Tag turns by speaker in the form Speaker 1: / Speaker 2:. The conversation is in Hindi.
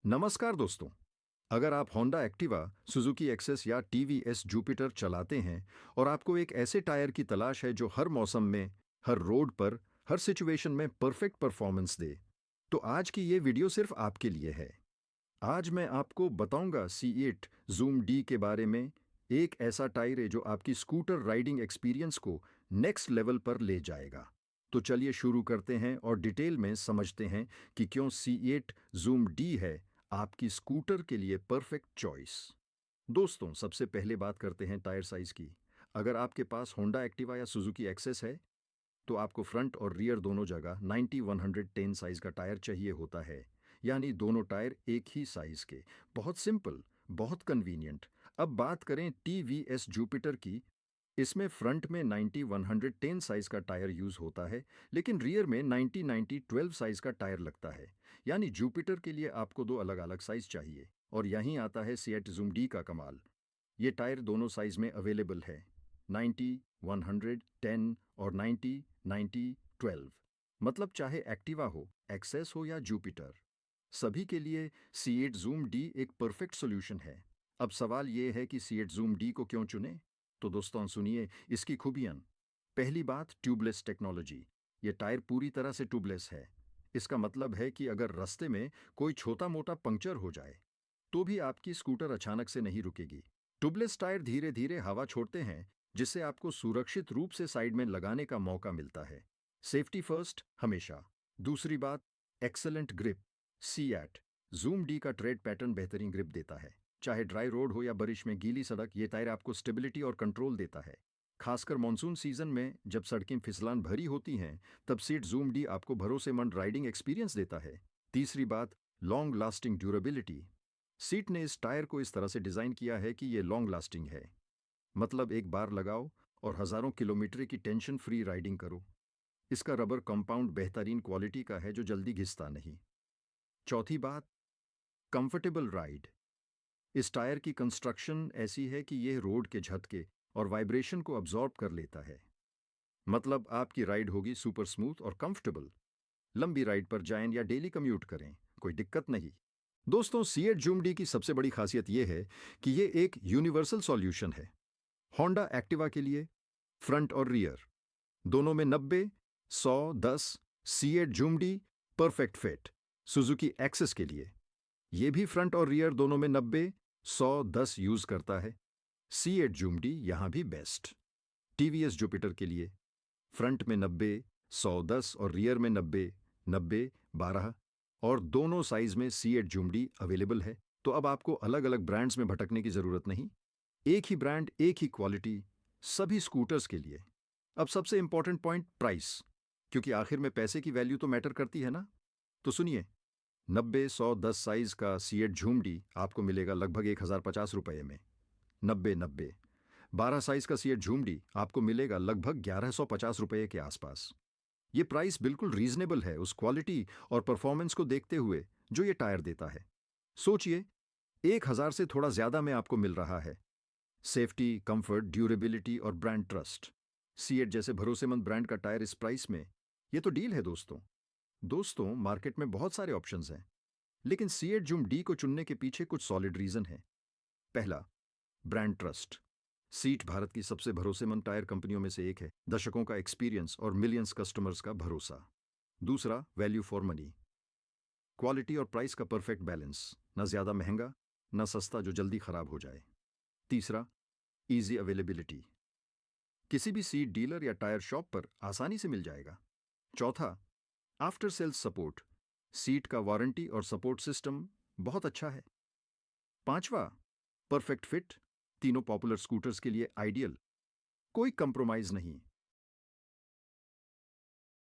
Speaker 1: नमस्कार दोस्तों। अगर आप होंडा एक्टिवा, सुजुकी एक्सेस या टीवीएस जुपिटर चलाते हैं और आपको एक ऐसे टायर की तलाश है जो हर मौसम में, हर रोड पर, हर सिचुएशन में परफेक्ट परफॉर्मेंस दे, तो आज की ये वीडियो सिर्फ आपके लिए है। आज मैं आपको बताऊंगा C8 Zoom D के बारे में। एक ऐसा टायर है जो आपकी स्कूटर राइडिंग एक्सपीरियंस को नेक्स्ट लेवल पर ले जाएगा। तो चलिए शुरू करते हैं और डिटेल में समझते हैं कि क्यों C8 Zoom D है आपकी स्कूटर के लिए परफेक्ट चॉइस। दोस्तों, सबसे पहले बात करते हैं टायर साइज की। अगर आपके पास होंडा एक्टिवा या सुजुकी एक्सेस है तो आपको फ्रंट और रियर दोनों जगह 90-110 साइज का टायर चाहिए होता है, यानी दोनों टायर एक ही साइज के। बहुत सिंपल, बहुत कन्वीनियंट। अब बात करें टीवीएस जुपिटर की। इसमें फ्रंट में 90-110 साइज का टायर यूज होता है, लेकिन रियर में 90-90-12 साइज का टायर लगता है। यानी जुपिटर के लिए आपको दो अलग अलग साइज चाहिए। और यहीं आता है C8 Zoom D का कमाल। ये टायर दोनों साइज में अवेलेबल है, 90, 110 और 90, 90, 12। मतलब चाहे एक्टिवा हो, एक्सेस हो या जुपिटर, सभी के लिए C8 Zoom D एक परफेक्ट सॉल्यूशन है। अब सवाल ये है कि C8 Zoom D को क्यों चुने? तो दोस्तों सुनिए इसकी खूबियां। पहली बात, ट्यूबलेस टेक्नोलॉजी। ये टायर पूरी तरह से ट्यूबलेस है। इसका मतलब है कि अगर रास्ते में कोई छोटा मोटा पंक्चर हो जाए तो भी आपकी स्कूटर अचानक से नहीं रुकेगी। ट्यूबलेस टायर धीरे धीरे हवा छोड़ते हैं, जिससे आपको सुरक्षित रूप से साइड में लगाने का मौका मिलता है। सेफ्टी फर्स्ट हमेशा। दूसरी बात, excellent grip. C8 Zoom D का ट्रेड पैटर्न बेहतरीन ग्रिप देता है। चाहे ड्राई रोड हो या बारिश में गीली सड़क, ये टायर आपको स्टेबिलिटी और कंट्रोल देता है। खासकर मॉनसून सीजन में जब सड़कें फिसलान भरी होती हैं, तब C8 Zoom D आपको भरोसेमंद राइडिंग एक्सपीरियंस देता है। तीसरी बात, लॉन्ग लास्टिंग ड्यूरेबिलिटी। सीट ने इस टायर को इस तरह से डिजाइन किया है कि ये लॉन्ग लास्टिंग है। मतलब एक बार लगाओ और हजारों किलोमीटर की टेंशन फ्री राइडिंग करो। इसका रबर कंपाउंड बेहतरीन क्वालिटी का है जो जल्दी घिसता नहीं। चौथी बात, कंफर्टेबल राइड। इस टायर की कंस्ट्रक्शन ऐसी है कि यह रोड के झटके और वाइब्रेशन को अब्जॉर्ब कर लेता है। मतलब आपकी राइड होगी सुपर स्मूथ और कंफर्टेबल। लंबी राइड पर जाएं या डेली कम्यूट करें, कोई दिक्कत नहीं। दोस्तों, C8 Zoom D की सबसे बड़ी खासियत यह है कि यह एक यूनिवर्सल सॉल्यूशन है। होंडा एक्टिवा के लिए फ्रंट और रियर दोनों में 90, 100, 10। C8 Zoom D perfect fit. Suzuki Access के लिए यह भी फ्रंट और रियर दोनों में 90, 100, 10 यूज करता है। C8 Zoom D यहां भी बेस्ट। टीवीएस जुपिटर के लिए फ्रंट में 90, 100, 10 और रियर में 90, 90, 12 और दोनों साइज में C8 Zoom D अवेलेबल है। तो अब आपको अलग अलग ब्रांड्स में भटकने की जरूरत नहीं। एक ही ब्रांड, एक ही क्वालिटी, सभी स्कूटर्स के लिए। अब सबसे इंपॉर्टेंट पॉइंट, प्राइस। क्योंकि आखिर में पैसे की वैल्यू तो मैटर करती है ना। तो सुनिए, 90, 100, 10 साइज का C8 Zoom D आपको मिलेगा लगभग 1050 रुपये में। 90, 90। 12 साइज का C8 Zoom D आपको मिलेगा लगभग 1150 रुपये के आसपास। ये प्राइस बिल्कुल रीजनेबल है उस क्वालिटी और परफॉर्मेंस को देखते हुए जो ये टायर देता है। सोचिए, 1000 से थोड़ा ज्यादा में आपको मिल रहा है सेफ्टी, कंफर्ट, ड्यूरेबिलिटी और ब्रांड ट्रस्ट। C8 जैसे भरोसेमंद ब्रांड का टायर इस प्राइस में, ये तो डील है दोस्तों, मार्केट में बहुत सारे ऑप्शंस हैं, लेकिन C8 Zoom D को चुनने के पीछे कुछ सॉलिड रीजन है। पहला, ब्रांड ट्रस्ट। सीट भारत की सबसे भरोसेमंद टायर कंपनियों में से एक है। दशकों का एक्सपीरियंस और मिलियंस कस्टमर्स का भरोसा। दूसरा, वैल्यू फॉर मनी। क्वालिटी और प्राइस का परफेक्ट बैलेंस, न ज्यादा महंगा न सस्ता जो जल्दी खराब हो जाए। तीसरा, इजी अवेलेबिलिटी। किसी भी सीट डीलर या टायर शॉप पर आसानी से मिल जाएगा। चौथा, आफ्टर सेल्स सपोर्ट। सीट का वारंटी और सपोर्ट सिस्टम बहुत अच्छा है। पांचवा, परफेक्ट फिट। तीनों पॉपुलर स्कूटर्स के लिए आइडियल, कोई कंप्रोमाइज नहीं।